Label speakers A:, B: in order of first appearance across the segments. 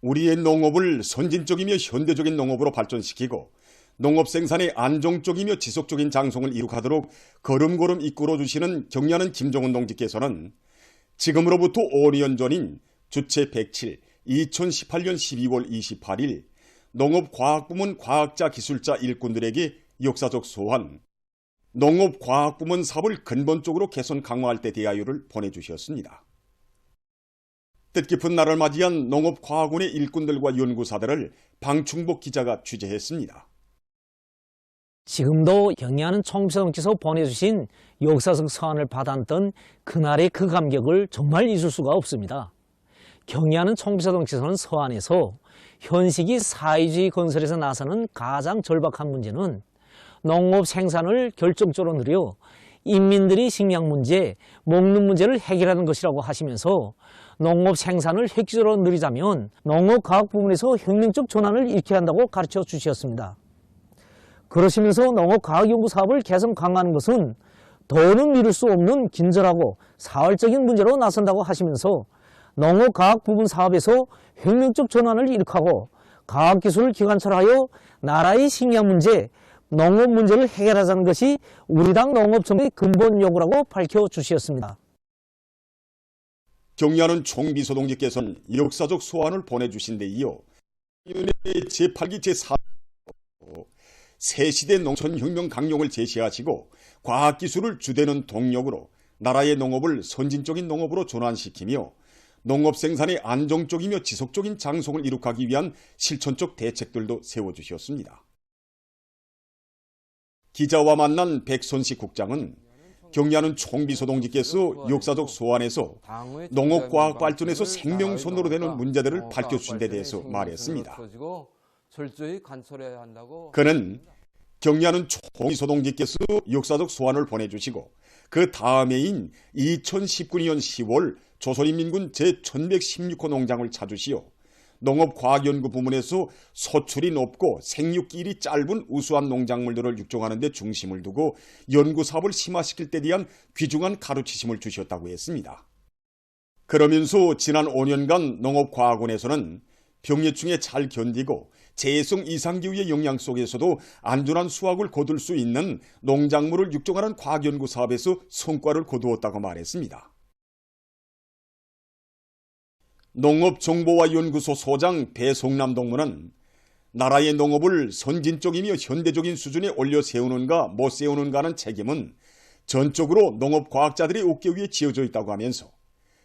A: 우리의 농업을 선진적이며 현대적인 농업으로 발전시키고 농업 생산의 안정적이며 지속적인 장성을 이룩하도록 걸음걸음 이끌어 주시는 경리하는 김종훈 동지께서는 지금으로부터 5년 전인 주체 107 2018년 12월 28일 농업과학부문 과학자 기술자 일꾼들에게 역사적 소환, 농업과학부문 사업을 근본적으로 개선 강화할 때 대하여를 보내주셨습니다. 뜻깊은 날을 맞이한 농업과학원의 일꾼들과 연구사들을 방충복 기자가 취재했습니다.
B: 지금도 경리하는 총비서동께서 보내주신 역사적 서한을 받았던 그날의 그 감격을 정말 잊을 수가 없습니다. 경리하는 총비서동께서는 서한에서 현시기 사회주의 건설에서 나서는 가장 절박한 문제는 농업 생산을 결정적으로 늘려 인민들이 식량 문제, 먹는 문제를 해결하는 것이라고 하시면서 농업 생산을 획기적으로 늘리자면 농업과학 부문에서 혁명적 전환을 일으켜야 한다고 가르쳐 주셨습니다. 그러시면서 농업과학연구 사업을 개선 강화하는 것은 더는 미룰 수 없는 긴절하고 사활적인 문제로 나선다고 하시면서 농업과학 부문 사업에서 혁명적 전환을 일으키고 과학기술을 기관철하여 나라의 식량 문제, 농업 문제를 해결하자는 것이 우리 당 농업정의 근본 요구라고 밝혀주셨습니다.
A: 경리하는 총비서동지께서는 역사적 소환을 보내주신 데 이어 제8기 제4 새시대 농촌혁명 강령을 제시하시고 과학기술을 주되는 동력으로 나라의 농업을 선진적인 농업으로 전환시키며 농업 생산의 안정적이며 지속적인 장성을 이룩하기 위한 실천적 대책들도 세워주셨습니다. 기자와 만난 백선식 국장은 경리하는 총비서동지께서 역사적 소환에서 농업과학 발전에서 생명선으로 되는 문제들을 밝혀주신 데 대해서 말했습니다. 그는 경리하는 총비서동지께서 역사적 소환을 보내주시고 그 다음해인 2019년 10월 조선인민군 제1116호 농장을 찾으시어 농업과학연구 부문에서 소출이 높고 생육기일이 짧은 우수한 농작물들을 육종하는 데 중심을 두고 연구사업을 심화시킬 때 대한 귀중한 가르치심을 주셨다고 했습니다. 그러면서 지난 5년간 농업과학원에서는 병해충에 잘 견디고 재해성 이상기후의 영향 속에서도 안전한 수확을 거둘 수 있는 농작물을 육종하는 과학연구 사업에서 성과를 거두었다고 말했습니다. 농업정보화연구소 소장 배송남 동무는 나라의 농업을 선진적이며 현대적인 수준에 올려 세우는가 못 세우는가는 책임은 전적으로 농업과학자들의 어깨 위에 지어져 있다고 하면서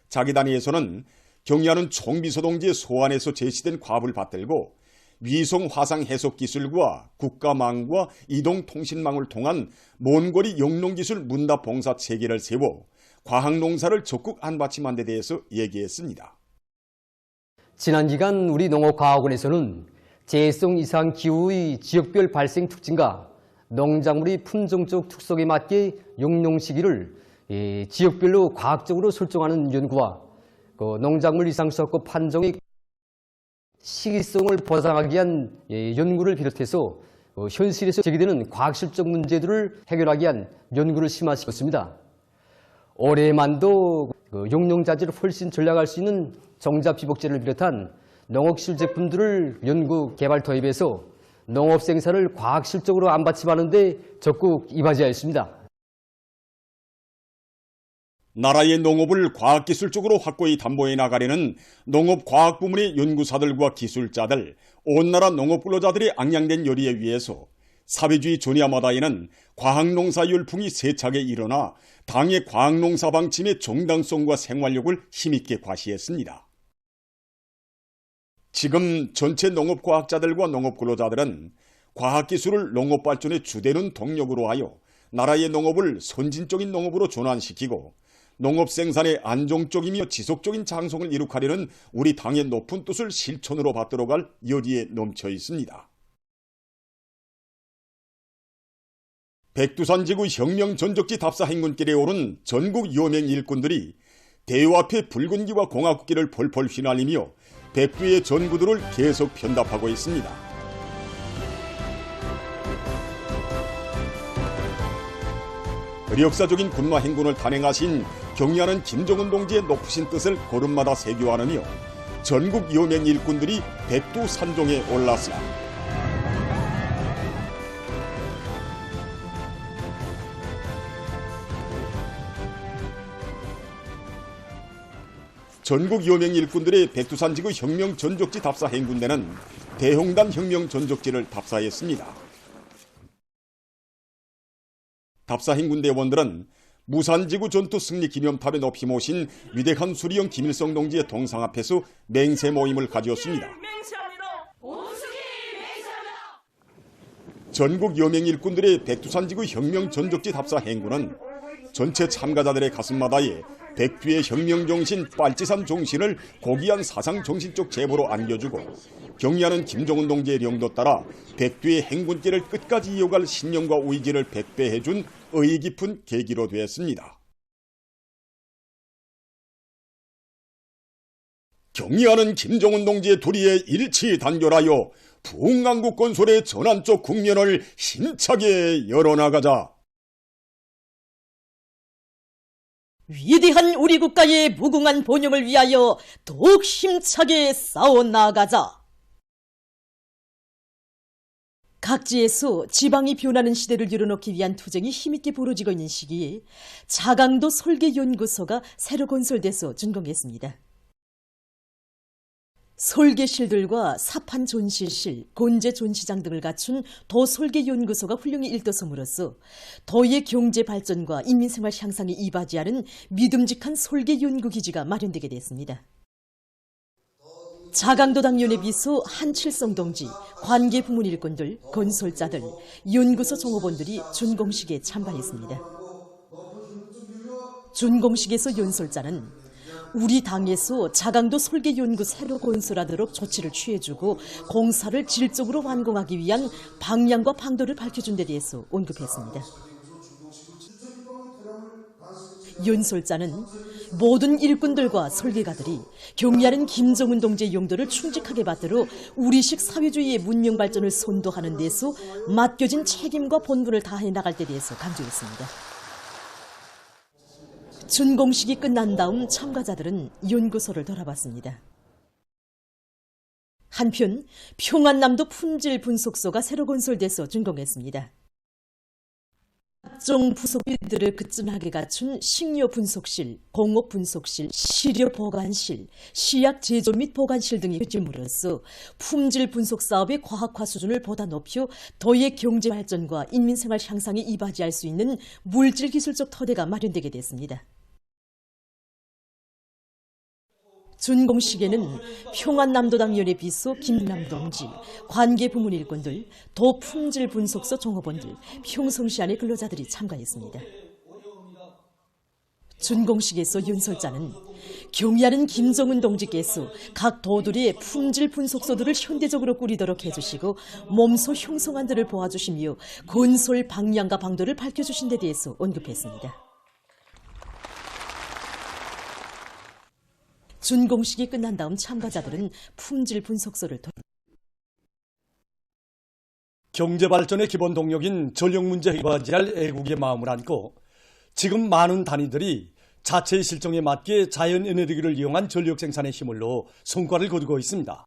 A: 자기 단위에서는 경리하는 총비서동지의 소환에서 제시된 과업을 받들고 위성 화상 해석 기술과 국가망과 이동통신망을 통한 먼거리 영농기술 문답 봉사 체계를 세워 과학농사를 적극 안받침한 데 대해서 얘기했습니다.
C: 지난 기간 우리 농업과학원에서는 재해성 이상 기후의 지역별 발생 특징과 농작물의 품종적 특성에 맞게 영농 시기를 지역별로 과학적으로 설정하는 연구와 농작물 이상수확과 판정의 시기성을 보장하기 위한 연구를 비롯해서 현실에서 제기되는 과학실적 문제들을 해결하기 위한 연구를 심화시켰습니다. 올해만도 영농자재를 훨씬 전략할 수 있는 정자피복제를 비롯한 농업기술 제품들을 연구 개발 도입해서 농업 생산을 과학실적으로 안받침하는 데 적극 이바지하였습니다.
A: 나라의 농업을 과학기술적으로 확고히 담보해 나가려는 농업과학 부문의 연구사들과 기술자들, 온 나라 농업근로자들의 앙양된 열의에 위해서 사회주의 조니아마다에는 과학농사 열풍이 세차게 일어나 당의 과학농사 방침의 정당성과 생활력을 힘있게 과시했습니다. 지금 전체 농업과학자들과 농업근로자들은 과학기술을 농업발전의 주되는 동력으로 하여 나라의 농업을 선진적인 농업으로 전환시키고 농업생산의 안정적이며 지속적인 장성을 이룩하려는 우리 당의 높은 뜻을 실천으로 받들어갈 열의에 넘쳐 있습니다. 백두산지구 혁명 전적지 답사 행군길에 오른 전국 여명 일꾼들이 대우 앞에 붉은기와 공화국기를 펄펄 휘날리며 백두의 전구들을 계속 편답하고 있습니다. 역사적인 군마 행군을 단행하신 경리하는 김종훈 동지의 높으신 뜻을 걸음마다 세교하느며 전국 여명 일꾼들이 백두산종에 올랐습니다. 전국 여명 일꾼들의 백두산 지구 혁명 전적지 답사 행군대는 대홍단 혁명 전적지를 답사했습니다. 답사 행군대원들은 무산지구 전투 승리 기념탑에 높이 모신 위대한 수리형 김일성 동지의 동상 앞에서 맹세 모임을 가졌습니다. 전국 여명 일꾼들의 백두산 지구 혁명 전적지 답사 행군은 전체 참가자들의 가슴마다에 백두의 혁명 정신, 빨치산 정신을 고귀한 사상 정신적 제보로 안겨주고 경의하는 김정은 동지의 령도 따라 백두의 행군길을 끝까지 이어갈 신념과 의지를 백배해준 의의 깊은 계기로 되었습니다. 경의하는 김정은 동지의 도리에 일치단결하여 부흥한국 건설의 전환적 국면을 힘차게 열어나가자.
D: 위대한 우리 국가의 무궁한 번영을 위하여 더욱 힘차게 싸워나가자. 각지에서 지방이 변하는 시대를 열어놓기 위한 투쟁이 힘있게 벌어지고 있는 시기에 자강도 설계연구소가 새로 건설돼서 준공했습니다. 설계실들과 사판 전시실, 건재 전시장 등을 갖춘 도설계연구소가 훌륭히 일떠섬으로써 도의 경제 발전과 인민생활 향상에 이바지하는 믿음직한 설계연구기지가 마련되게 됐습니다. 자강도 당연의 비서 한칠성 동지, 관계 부문 일꾼들, 건설자들, 연구소 종업원들이 준공식에 참가했습니다. 준공식에서 연설자는 우리 당에서 자강도 설계연구 새로 건설하도록 조치를 취해주고 공사를 질적으로 완공하기 위한 방향과 방도를 밝혀준 데 대해서 언급했습니다. 연설자는 모든 일꾼들과 설계가들이 경의하는 김정은 동지의 용도를 충직하게 받들어 우리식 사회주의의 문명 발전을 선도하는 데서 맡겨진 책임과 본분을 다해 나갈 데 대해서 강조했습니다. 준공식이 끝난 다음 참가자들은 연구소를 돌아봤습니다. 한편 평안남도 품질 분석소가 새로 건설돼서 준공했습니다. 각종 부속비들을 그쯤하게 갖춘 식료 분석실, 공업 분석실, 시료 보관실, 시약 제조 및 보관실 등이 규모로서 품질 분석 사업의 과학화 수준을 보다 높여 도의 경제 발전과 인민생활 향상에 이바지할 수 있는 물질 기술적 토대가 마련되게 됐습니다. 준공식에는 평안남도당연의 비서 김남동지, 관계부문 일꾼들, 도품질분석소 종업원들, 평성시 안의 근로자들이 참가했습니다. 준공식에서 연설자는 경의하는 김정은 동지께서 각 도들의 품질 분석소들을 현대적으로 꾸리도록 해주시고 몸소 형성안들을 보아주시며 건설 방향과 방도를 밝혀주신 데 대해서 언급했습니다. 준공식이 끝난 다음 참가자들은 품질 분석소를
E: 경제발전의 기본 동력인 전력 문제 해결할 애국의 마음을 안고 지금 많은 단위들이 자체의 실정에 맞게 자연 에너지를 이용한 전력 생산에 힘을 넣어 성과를 거두고 있습니다.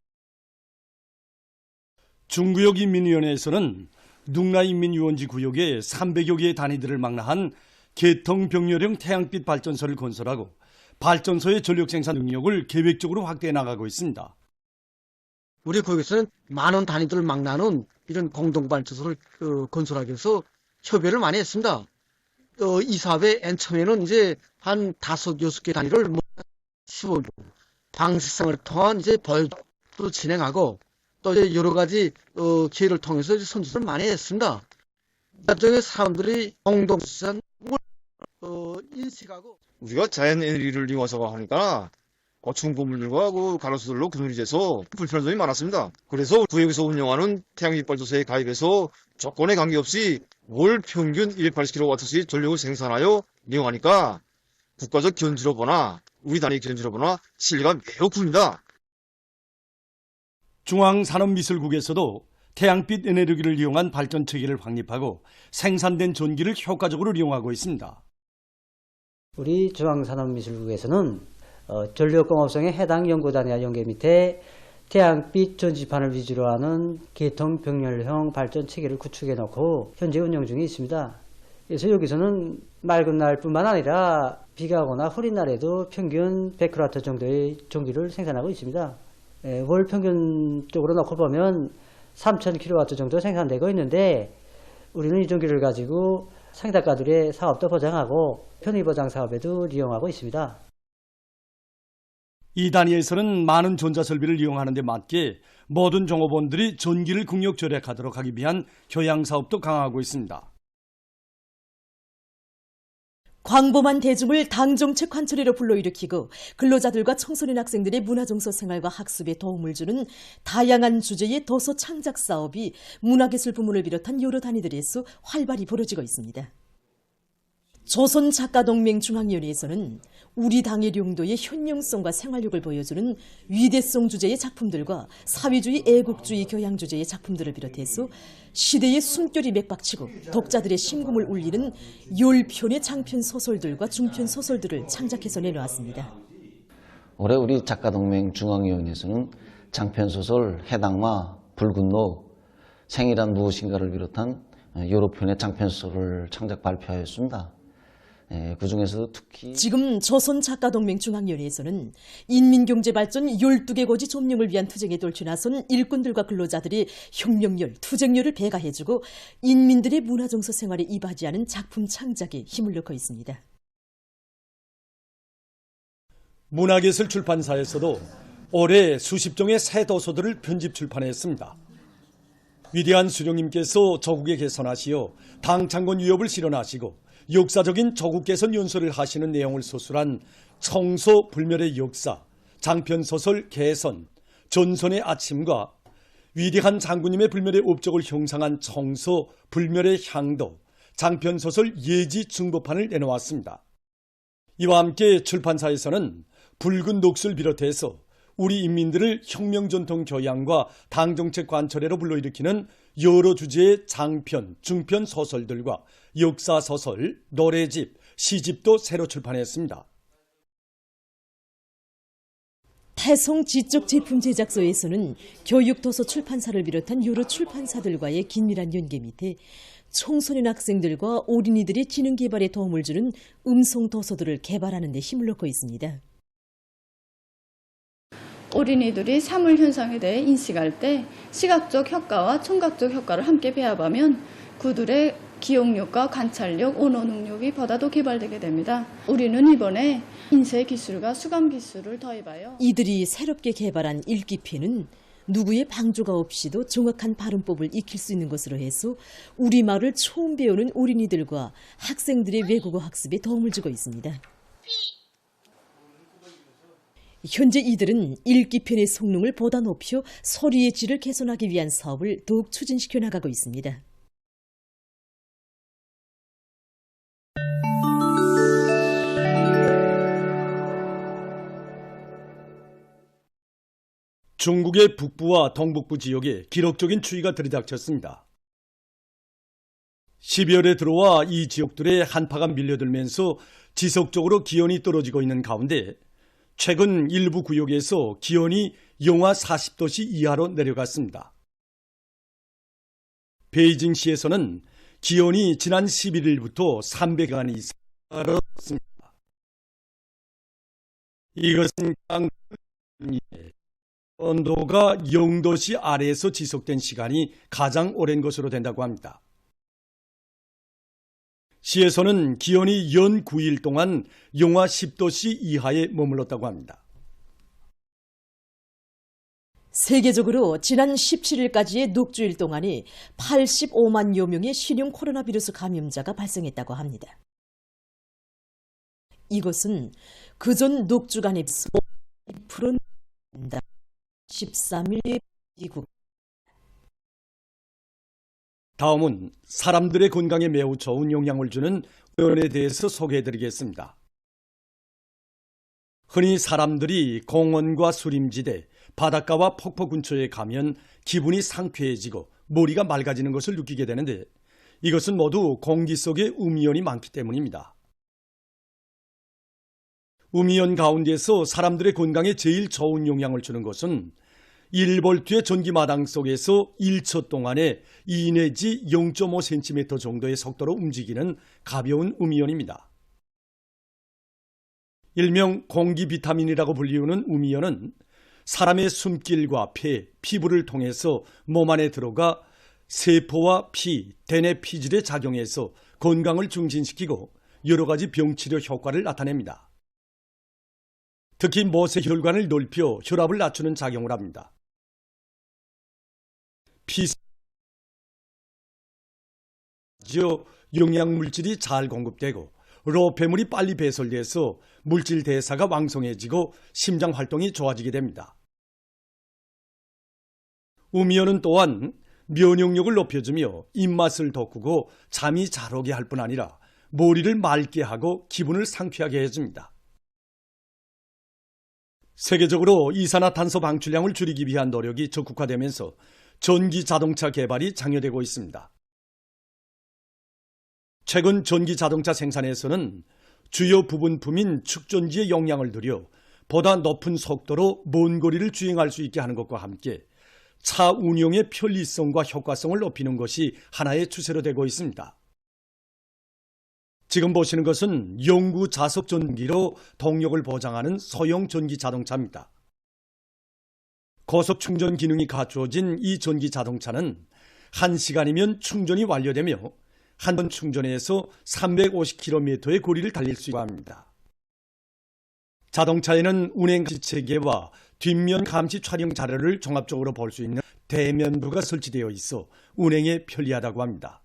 E: 중구역 인민위원회에서는 눅라인민유원지 구역에 300여 개의 단위들을 망라한 개통병렬형 태양빛 발전소를 건설하고 발전소의 전력 생산 능력을 계획적으로 확대해 나가고 있습니다.
F: 우리 구역에서는 많은 단위들을 망라하는 이런 공동발전소를 건설하기 위해서 협의를 많이 했습니다. 이 사업에 맨 처음에는 이제 한 5, 6개 단위를 15개 방식성을 통한 이제 보여도 진행하고 또 이제 여러 가지 기회를 통해서 선수를 많이 했습니다. 나중에 사람들이 공동수산 인식하고
G: 우리가 자연 에너지를 이용해서 하니까 중고물들과 가로수들로 구분이 돼서 불편한 점이 많았습니다. 그래서 구역에서 운영하는 태양빛 발전소에 가입해서 조건에 관계없이 월 평균 280kWh의 전력을 생산하여 이용하니까 국가적 견주로보나 우리 단위 견주로보나 실리가 매우 큽니다.
E: 중앙산업미술국에서도 태양빛 에너지를 이용한 발전 체계를 확립하고 생산된 전기를 효과적으로 이용하고 있습니다.
H: 우리 중앙산업미술국에서는 전력공업성의 해당 연구단위와 연계 밑에 태양빛 전지판을 위주로 하는 계통병렬형 발전 체계를 구축해 놓고 현재 운영 중에 있습니다. 그래서 여기서는 맑은 날뿐만 아니라 비가 오거나 흐린 날에도 평균 100kW 정도의 전기를 생산하고 있습니다. 월 평균적으로 놓고 보면 3000kW 정도 생산되고 있는데 우리는 이 전기를 가지고 상탁가들의 사업도 보장하고 편의보장 사업에도 이용하고 있습니다.
E: 이 단위에서는 많은 전자설비를 이용하는 데 맞게 모든 종업원들이 전기를 국력 절약하도록 하기 위한 교양 사업도 강화하고 있습니다.
D: 광범한 대중을 당정책 관철회로 불러일으키고 근로자들과 청소년 학생들의 문화정서 생활과 학습에 도움을 주는 다양한 주제의 도서 창작 사업이 문화예술 부문을 비롯한 여러 단위들에서 활발히 벌어지고 있습니다. 조선작가동맹중앙위원회에서는 우리 당의 용도의 현명성과 생활력을 보여주는 위대성 주제의 작품들과 사회주의 애국주의 교양 주제의 작품들을 비롯해서 시대의 숨결이 맥박치고 독자들의 심금을 울리는 10편의 장편 소설들과 중편 소설들을 창작해서 내놓았습니다.
I: 올해 우리 작가동맹중앙위원회에서는 장편소설 해당마, 붉은 노, 생이란 무엇인가를 비롯한 여러 편의 장편소설을 창작 발표하였습니다. 그 중에서도 특히
D: 지금 조선작가동맹중앙위원회에서는 인민경제발전 12개 고지 점령을 위한 투쟁에 돌출 나선 일꾼들과 근로자들이 혁명열, 투쟁열을 배가해주고 인민들의 문화정서 생활에 이바지하는 작품 창작에 힘을 넣고 있습니다.
E: 문화예술 출판사에서도 올해 수십 종의 새 도서들을 편집 출판했습니다. 위대한 수령님께서 조국에 개선하시어 당창건 위협을 실현하시고 역사적인 조국 개선 연설을 하시는 내용을 소술한 청소 불멸의 역사, 장편소설 개선, 전선의 아침과 위대한 장군님의 불멸의 업적을 형상한 청소 불멸의 향도, 장편소설 예지 중보판을 내놓았습니다. 이와 함께 출판사에서는 붉은 녹수를 비롯해서 우리 인민들을 혁명전통 교양과 당정책 관철회로 불러일으키는 여러 주제의 장편, 중편 소설들과 역사소설, 노래집, 시집도 새로 출판했습니다.
D: 태송 지적 제품 제작소에서는 교육도서 출판사를 비롯한 여러 출판사들과의 긴밀한 연계 밑에 청소년 학생들과 어린이들의 지능 개발에 도움을 주는 음성 도서들을 개발하는 데 힘을 넣고 있습니다.
J: 어린이들이 사물 현상에 대해 인식할 때 시각적 효과와 청각적 효과를 함께 배합하면 그들의 기억력과 관찰력, 언어 능력이 보다 더 개발되게 됩니다. 우리는 이번에 인쇄 기술과 수감 기술을 더해봐요.
D: 이들이 새롭게 개발한 읽기패는 누구의 방조가 없이도 정확한 발음법을 익힐 수 있는 것으로 해서 우리말을 처음 배우는 어린이들과 학생들의 외국어 학습에 도움을 주고 있습니다. 현재 이들은 읽기편의 성능을 보다 높여 소리의 질을 개선하기 위한 사업을 더욱 추진시켜 나가고 있습니다.
E: 중국의 북부와 동북부 지역에 기록적인 추위가 들이닥쳤습니다. 12월에 들어와 이 지역들의 한파가 밀려들면서 지속적으로 기온이 떨어지고 있는 가운데 최근 일부 구역에서 기온이 영하 40도씨 이하로 내려갔습니다. 베이징시에서는 기온이 지난 11일부터 300간 이상 떨어졌습니다. 이것은 온도가 0도씨 아래에서 지속된 시간이 가장 오랜 것으로 된다고 합니다. 시에서는 기온이 연 9일 동안 영하 10도씨 이하에 머물렀다고 합니다.
D: 세계적으로 지난 17일까지의 녹주일 동안에 85만여 명의 신형 코로나 비루스 감염자가 발생했다고 합니다. 이것은 그전 녹주간에 비해서 2%는 13일 이후.
E: 다음은 사람들의 건강에 매우 좋은 영향을 주는 면에 대해서 소개해드리겠습니다. 흔히 사람들이 공원과 수림지대, 바닷가와 폭포 근처에 가면 기분이 상쾌해지고 머리가 맑아지는 것을 느끼게 되는데 이것은 모두 공기 속에 음이온이 많기 때문입니다. 우미연 가운데서 사람들의 건강에 제일 좋은 영향을 주는 것은 1볼트의 전기마당 속에서 1초 동안에 2 내지 0.5cm 정도의 속도로 움직이는 가벼운 우미연입니다. 일명 공기 비타민이라고 불리우는 우미연은 사람의 숨길과 폐, 피부를 통해서 몸 안에 들어가 세포와 피, 대뇌 피질에 작용해서 건강을 증진시키고 여러 가지 병치료 효과를 나타냅니다. 특히 모세혈관을 넓혀 혈압을 낮추는 작용을 합니다. 영양물질이 잘 공급되고 로페물이 빨리 배설돼서 물질 대사가 왕성해지고 심장 활동이 좋아지게 됩니다. 우미연은 또한 면역력을 높여주며 입맛을 돋구고 잠이 잘 오게 할 뿐 아니라 머리를 맑게 하고 기분을 상쾌하게 해줍니다. 세계적으로 이산화탄소 방출량을 줄이기 위한 노력이 적극화되면서 전기 자동차 개발이 장려되고 있습니다. 최근 전기 자동차 생산에서는 주요 부분품인 축전지에 영향을 들여 보다 높은 속도로 먼 거리를 주행할 수 있게 하는 것과 함께 차 운용의 편리성과 효과성을 높이는 것이 하나의 추세로 되고 있습니다. 지금 보시는 것은 영구 자석 전기로 동력을 보장하는 소형 전기 자동차입니다. 고속 충전 기능이 갖추어진 이 전기 자동차는 1시간이면 충전이 완료되며 한 번 충전해서 350km의 거리를 달릴 수 있고 합니다. 자동차에는 운행 감시 체계와 뒷면 감시 촬영 자료를 종합적으로 볼 수 있는 대면부가 설치되어 있어 운행에 편리하다고 합니다.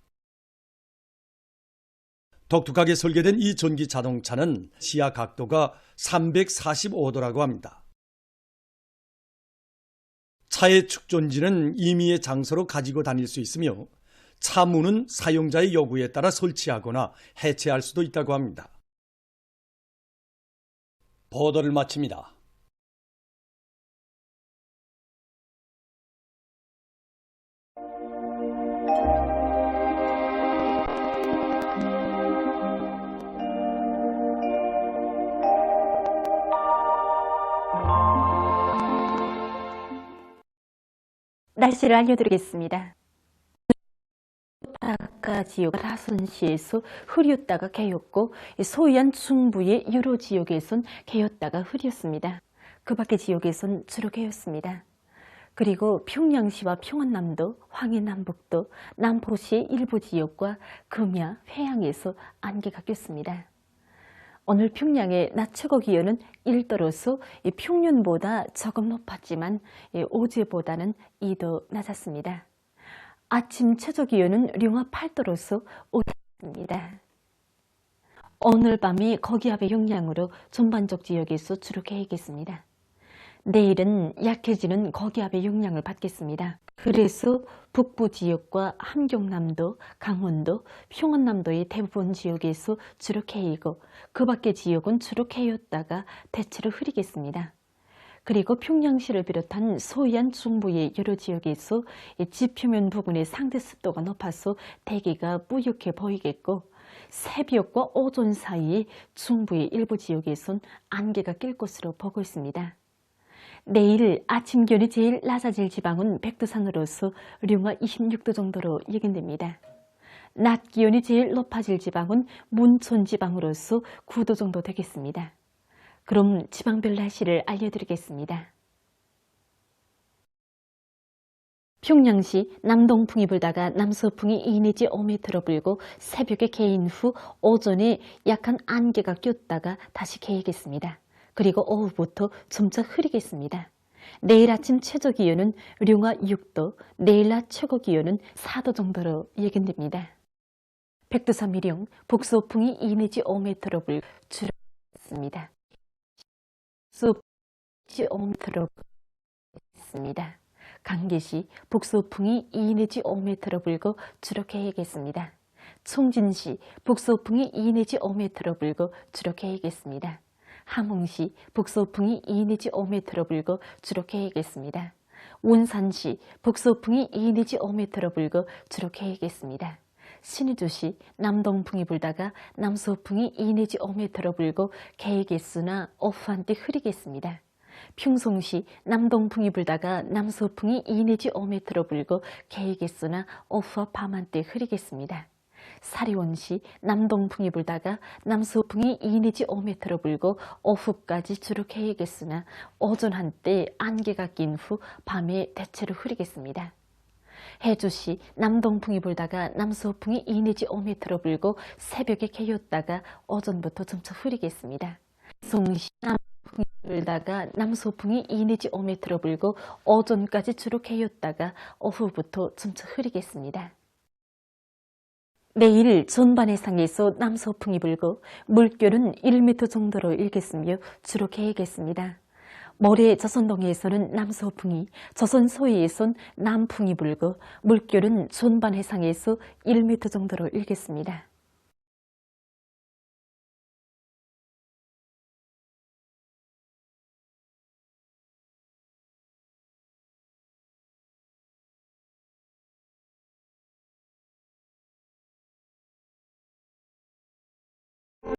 E: 독특하게 설계된 이 전기 자동차는 시야 각도가 345도라고 합니다. 차의 축전지는 임의의 장소로 가지고 다닐 수 있으며 차 문은 사용자의 요구에 따라 설치하거나 해체할 수도 있다고 합니다. 보도를 마칩니다.
K: 날씨를 알려드리겠습니다. 바깥 지역 하순시에서 흐렸다가 개였고 소위안 중부의 여러 지역에선 개였다가 흐렸습니다. 그 밖의 지역에선 주로 개였습니다. 그리고 평양시와 평안남도, 황해남북도, 남포시 일부 지역과 금야, 회양에서 안개가 꼈습니다. 오늘 평양의 낮 최고 기온은 1도로서 평년보다 조금 높았지만 어제보다는 2도 낮았습니다. 아침 최저 기온은 령화 8도로서 오르습니다. 오늘 밤이 거기압의 영향으로 전반적 지역에서 주로 개겠습니다. 내일은 약해지는 거기압의 영향을 받겠습니다. 그래서 북부 지역과 함경남도, 강원도, 평안남도의 대부분 지역에서 주로 개이고 그 밖의 지역은 주로 개였다가 대체로 흐리겠습니다. 그리고 평양시를 비롯한 소위안 중부의 여러 지역에서 지표면 부근의 상대 습도가 높아서 대기가 뿌옇게 보이겠고 새벽과 오전 사이에 중부의 일부 지역에선 안개가 낄 것으로 보고 있습니다. 내일 아침 기온이 제일 낮아질 지방은 백두산으로서 령화 26도 정도로 예견됩니다. 낮 기온이 제일 높아질 지방은 문천 지방으로서 9도 정도 되겠습니다. 그럼 지방별 날씨를 알려드리겠습니다. 평양시 남동풍이 불다가 남서풍이 2 내지 5m 불고 새벽에 개인 후 오전에 약한 안개가 꼈다가 다시 개이겠습니다. 그리고 오후부터 점차 흐리겠습니다. 내일 아침 최저 기온은 령화 6도, 내일 낮 최고 기온은 4도 정도로 예견됩니다. 백두산 미령, 북서풍이 2 내지 5m로 불 주로 있습니다. 북서풍이 5m로 있습니다. 강계시 북서풍이 2 내지 5m로 불고 주로 개이겠습니다. 총진시 북서풍이 2 내지 5m로 불고 주로 개이겠습니다. 함흥시 북서풍이 2 내지 5m로 불고 주로 개이겠습니다. 원산시 북서풍이 2 내지 5m로 불고 주로 개이겠습니다. 신의주시 남동풍이 불다가 남서풍이 2 내지 5m로 불고 개에게수나 오후한때 흐리겠습니다. 평송시 남동풍이 불다가 남서풍이 2 내지 5m로 불고 개에게수나 오후와 밤한때 흐리겠습니다. 사리원시 남동풍이 불다가 남서풍이 2 내지 5m로 불고 오후까지 주로 개에게수나 오전 한때 안개가 낀 후 밤에 대체로 흐리겠습니다. 해주시 남동풍이 불다가 남서풍이 2 내지 5m로 불고 새벽에 개였다가 오전부터 점차 흐리겠습니다. 송시 남동풍이 불다가 남서풍이 2 내지 5m로 불고 오전까지 주로 개였다가 오후부터 점차 흐리겠습니다. 내일 전반 해상에서 남서풍이 불고 물결은 1m 정도로 일겠으며 주로 개겠습니다. 모레 조선동해에서는 남서풍이, 조선 서해에선 남풍이 불고 물결은 전반 해상에서 1m 정도로 일겠습니다.